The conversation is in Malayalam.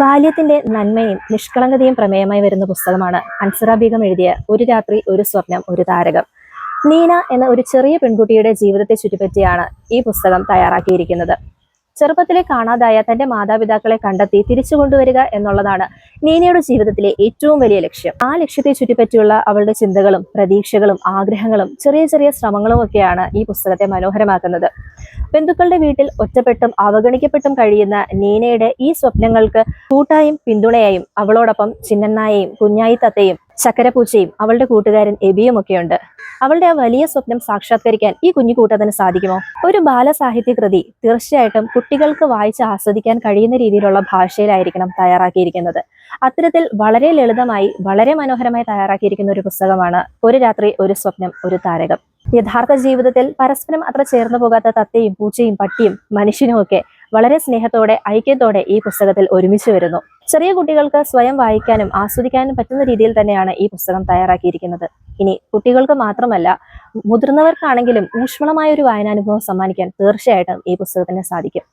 ബാല്യത്തിന്റെ നന്മയും നിഷ്കളങ്കതയും പ്രമേയമായി വരുന്ന പുസ്തകമാണ് അൻസറ ബീഗം എഴുതിയ ഒരു രാത്രി ഒരു സ്വപ്നം ഒരു താരകം. നീന എന്ന ഒരു ചെറിയ പെൺകുട്ടിയുടെ ജീവിതത്തെ ചുറ്റിപ്പറ്റിയാണ് ഈ പുസ്തകം തയ്യാറാക്കിയിരിക്കുന്നത്. ചെറുപ്പത്തിലെ കാണാതായ തന്റെ മാതാപിതാക്കളെ കണ്ടെത്തി തിരിച്ചു കൊണ്ടുവരിക എന്നുള്ളതാണ് നീനയുടെ ജീവിതത്തിലെ ഏറ്റവും വലിയ ലക്ഷ്യം. ആ ലക്ഷ്യത്തെ ചുറ്റിപ്പറ്റിയുള്ള അവളുടെ ചിന്തകളും പ്രതീക്ഷകളും ആഗ്രഹങ്ങളും ചെറിയ ചെറിയ ശ്രമങ്ങളും ഒക്കെയാണ് ഈ പുസ്തകത്തെ മനോഹരമാക്കുന്നത്. ബന്ധുക്കളുടെ വീട്ടിൽ ഒറ്റപ്പെട്ടും അവഗണിക്കപ്പെട്ടും കഴിയുന്ന നീനയുടെ ഈ സ്വപ്നങ്ങൾക്ക് കൂട്ടായും പിന്തുണയായും അവളോടൊപ്പം ചിന്നനായയും കുഞ്ഞായി തത്തയും ചക്കരപ്പൂച്ചയും അവളുടെ കൂട്ടുകാരൻ എബിയും ഒക്കെയുണ്ട്. അവളുടെ ആ വലിയ സ്വപ്നം സാക്ഷാത്കരിക്കാൻ ഈ കുഞ്ഞു കൂട്ടത്തിന് സാധിക്കുമോ? ഒരു ബാലസാഹിത്യ കൃതി തീർച്ചയായിട്ടും കുട്ടികൾക്ക് വായിച്ച് ആസ്വദിക്കാൻ കഴിയുന്ന രീതിയിലുള്ള ഭാഷയിലായിരിക്കണം തയ്യാറാക്കിയിരിക്കുന്നത്. അത്തരത്തിൽ വളരെ ലളിതമായി വളരെ മനോഹരമായി തയ്യാറാക്കിയിരിക്കുന്ന ഒരു പുസ്തകമാണ് ഒരു രാത്രി ഒരു സ്വപ്നം ഒരു താരകം. യഥാർത്ഥ ജീവിതത്തിൽ പരസ്പരം അത്ര ചേർന്നു പോകാത്ത തത്തയും പൂച്ചയും പട്ടിയും മനുഷ്യനും ഒക്കെ വളരെ സ്നേഹത്തോടെ ഐക്യത്തോടെ ഈ പുസ്തകത്തിൽ ഒരുമിച്ച് വരുന്നു. ചെറിയ കുട്ടികൾക്ക് സ്വയം വായിക്കാനും ആസ്വദിക്കാനും പറ്റുന്ന രീതിയിൽ തന്നെയാണ് ഈ പുസ്തകം തയ്യാറാക്കിയിരിക്കുന്നത്. ഇനി കുട്ടികൾക്ക് മാത്രമല്ല, മുതിർന്നവർക്കാണെങ്കിലും ഊഷ്മളമായ ഒരു വായനാനുഭവം സമ്മാനിക്കാൻ തീർച്ചയായിട്ടും ഈ പുസ്തകത്തിന് സാധിക്കും.